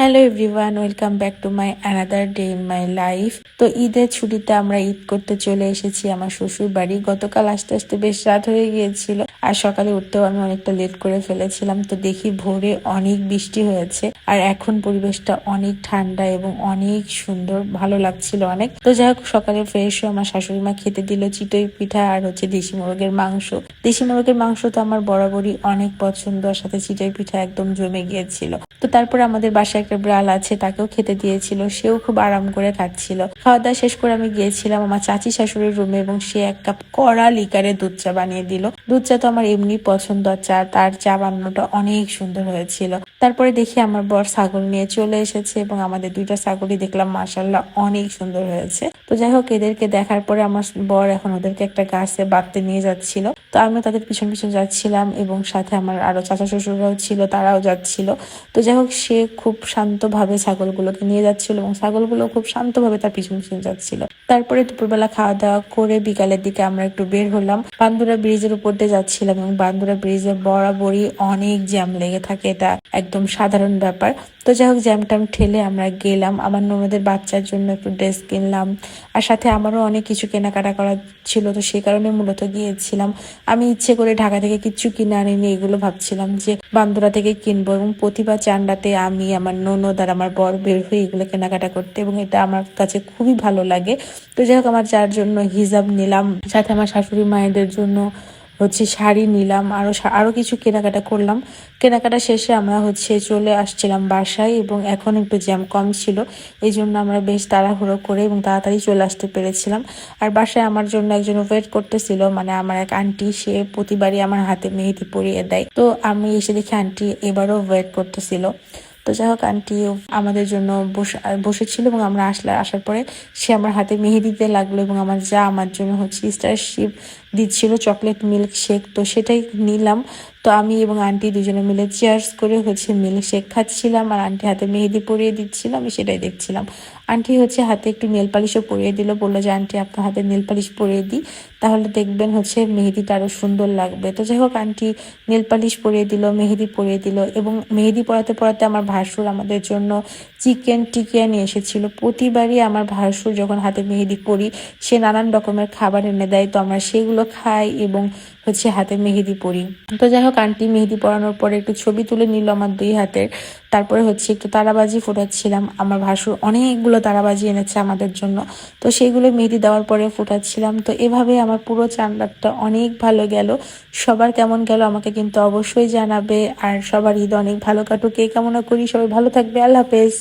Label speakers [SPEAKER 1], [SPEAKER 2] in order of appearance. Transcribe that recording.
[SPEAKER 1] Hello everyone, welcome back to my another day in my life. তো ঈদের ছুটিতে আমরা ঈদ করতে চলে এসেছি আমার শ্বশুর বাড়ি। গতকাল আসতে আসতে বেশ রাত হয়ে গিয়েছিল, আর সকালে উঠতেও আমি অনেকটা লেট করে ফেলেছিলাম। তো দেখি ভোরে অনেক বৃষ্টি হয়েছে, আর এখন পরিবেশটা অনেক ঠান্ডা এবং অনেক সুন্দর, ভালো লাগছিল অনেক। তো যাই হোক, সকালে ফ্রেশ হয়ে আমার শাশুড়ি মা খেতে দিল চিতই পিঠা আর দেশি মোরগের মাংস। দেশি মোরগের মাংস তো আমার বরাবরই অনেক পছন্দ, আর সাথে চিতই পিঠা একদম জমে গিয়েছিল। তো তারপর আমাদের বাসায় একটা বিড়াল আছে, তাকেও খেতে দিয়েছিল, সেও খুব আরাম করে খাচ্ছিল। খাওয়া দাওয়া শেষ করে আমি গিয়েছিলাম আমার চাচি শাশুড়ির রুমে, এবং সে এক কাপ কড়া লিকারে দুধ চা বানিয়ে দিল। দুধ চা তো আমার এমনি পছন্দ, আর তার চা বানানোটা অনেক সুন্দর হয়েছিল। তারপরে দেখি আমার বর ছাগল নিয়ে চলে এসেছে, এবং আমাদের দুইটা ছাগলই দেখলাম মাশাআল্লাহ অনেক সুন্দর হয়েছে। তো যাই হোক, এদেরকে দেখার পরে আমার বর এখন ওদেরকে একটা গাছে বাঁধতে নিয়ে যাচ্ছিল। তো আমিও তাদের পিছন পিছন যাচ্ছিলাম, এবং সাথে আমার আরো চাচা শ্বশুররাও ছিল, তারাও যাচ্ছিল। তো যাই হোক, সে খুব শান্তভাবে ছাগলগুলোকে নিয়ে যাচ্ছিল, এবং ছাগলগুলো খুব শান্তভাবে তার পিছন পিছন যাচ্ছিল। তারপরে দুপুরবেলা খাওয়া দাওয়া করে বিকালের দিকে আমরা একটু বের হলাম, বান্দুরা ব্রিজের উপর দিয়ে যাচ্ছিলাম, এবং বান্দুরা ব্রিজে বরাবরই অনেক জ্যাম লেগে থাকে, এটা একদম সাধারণ ব্যাপার। তো যাই হোক, জ্যামটাম ঠেলে আমরা গেলাম। আমার ননদের বাচ্চার জন্য একটু ড্রেস কিনলাম, আর সাথে আমারও অনেক কিছু কেনাকাটা করা ছিল, তো সেই কারণে মূলত গিয়েছিলাম। আমি ইচ্ছে করে ঢাকা থেকে কিচ্ছু কিনে আনিনি, এগুলো ভাবছিলাম যে বান্দুরা থেকে কিনবো, এবং প্রতিবার চান্ডাতে আমি, আমার ননদ আর আমার বর বের হয়ে এগুলো কেনাকাটা করতে, এবং এটা আমার কাছে খুবই ভালো লাগে। তো যাই হোক, আমার যার জন্য হিজাব নিলাম, সাথে আমার শাশুড়ি মায়েদের জন্য শাড়ি নিলাম, আরো কিছু কেনাকাটা করলাম। কেনাকাটা শেষে আমরা চলে আসছিলাম বাসায়, এবং এখন একটু জ্যাম কম ছিল, এই জন্য আমরা বেশ তাড়াহুড়ো করে এবং তাড়াতাড়ি চলে আসতে পেরেছিলাম। আর বাসায় আমার জন্য একজন ওয়েট করতেছিল, মানে আমার এক আন্টি, সে প্রতিবারই আমার হাতে মেহেদি পরিয়ে দেয়। তো আমি এসে দেখি আন্টি এবারও ওয়েট করতেছিল। তো যাই হোক, আন্টি আমাদের জন্য বসেছিল, এবং আমরা আসার পরে সে আমার হাতে মেহেদি দিতে লাগলো, এবং আমার জন্য স্টারশিপ দিচ্ছিল চকলেট মিল্ক শেক, তো সেটাই নিলাম। তো আমি এবং আন্টি দুজনে মিলে চেয়ার্স করে মিল্ক শেক খাচ্ছিলাম, আর আন্টি হাতে মেহেদি পরিয়ে দিচ্ছিল, আমি সেটাই দেখছিলাম। আন্টি হাতে একটু নেল পালিশও পরিয়ে দিল, বললো যে আন্টি আপনার হাতে নেল পালিশ পরিয়ে দিই, তাহলে দেখবেন মেহেদিটা আরো সুন্দর লাগবে। তো যাই হোক, আন্টি নেল পালিশ পরিয়ে দিল, মেহেদি পরিয়ে দিল, এবং মেহেদি পরাতে পরাতে আমার ভাসুর আমাদের জন্য চিকেন টিকিয়া নিয়ে এসেছিল। প্রতিবারই আমার ভাসুর যখন হাতে মেহেদি পরি, সে নানান রকমের খাবার এনে দেয়, তো আমরা সেগুলো খাই এবং হাতে মেহেদি পরি। তো যাই হোক, আন্টি মেহেদি পরানোর পরে একটু ছবি তুলে নিল আমার দুই হাতের। তারপরে একটু তারাবাজি ফোটাচ্ছিলাম, আমার ভাসুর অনেকগুলো তারাবাজি এনেছে আমাদের জন্য, তো সেইগুলো মেহেদি দেওয়ার পরে ফোটাচ্ছিলাম। তো এভাবে আমার পুরো চাঁদরাতটা অনেক ভালো গেল। সবার কেমন গেল আমাকে কিন্তু অবশ্যই জানাবে, আর সবার ঈদ অনেক ভালো কাটুক এই কামনা করি। সবাই ভালো থাকবে, আল্লাহ হাফেজ।